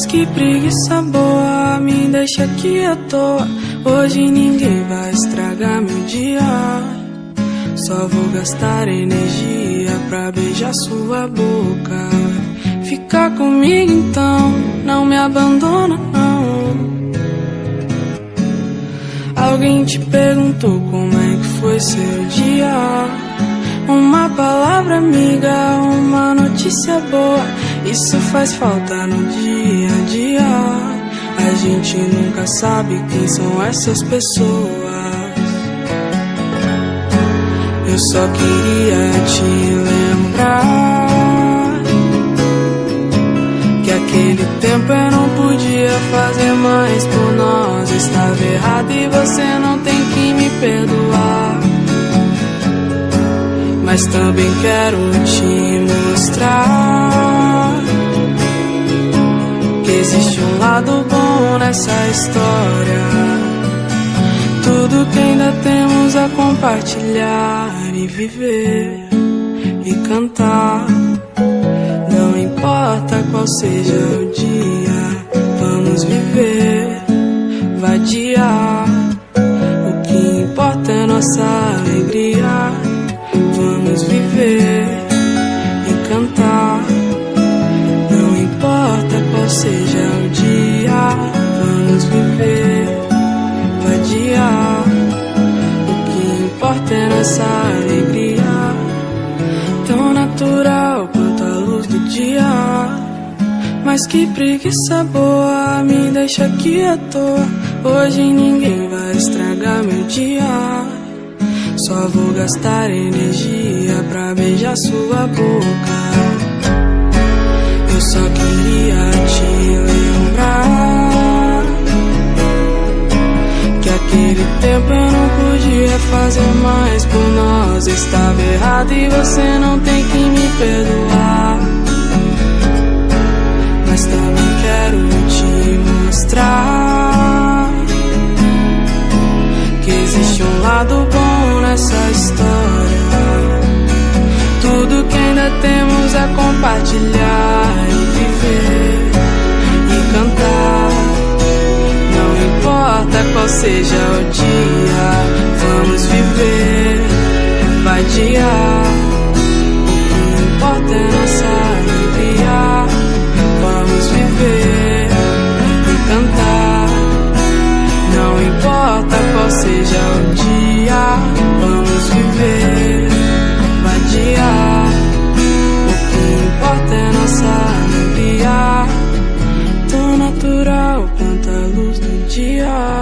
Mas que preguiça boa, me deixa aqui à toa. Hoje ninguém vai estragar meu dia. Só vou gastar energia pra beijar sua boca. Fica comigo então, não me abandona não. Alguém te perguntou como é que foi seu dia? Uma palavra amiga, uma notícia boa, isso faz falta no dia a dia. A gente nunca sabe quem são essas pessoas. Eu só queria te lembrar que aquele tempo eu não podia fazer mais por nós. Estava errado e você não tem que me perdoar. Mas também quero te mostrar que existe um lado bom nessa história. Tudo que ainda temos a compartilhar e viver e cantar. Não importa qual seja o dia, vamos viver, vadiar. O que importa é nossa alegria. Vamos viver e cantar. Não importa qual seja o dia, vamos viver, vadiar. O que importa é nossa alegria, tão natural quanto a luz do dia. Mas que preguiça boa, me deixa aqui à toa. Hoje ninguém vai estragar meu dia. Só vou gastar energia pra beijar sua boca. Eu só queria te lembrar que aquele tempo eu não podia fazer mais por nós. Estava errado e você não tem que me perdoar. Mas também quero te mostrar que existe um lado bom nessa história. Tudo que ainda temos a compartilhar e viver e cantar. Não importa qual seja o dia, vamos viver, vadiar. O que importa é nossa alegria. Vamos viver e cantar. Não importa qual seja o dia, vamos viver, vadiar. O que importa é nossa alegria, tão natural quanto a luz do dia.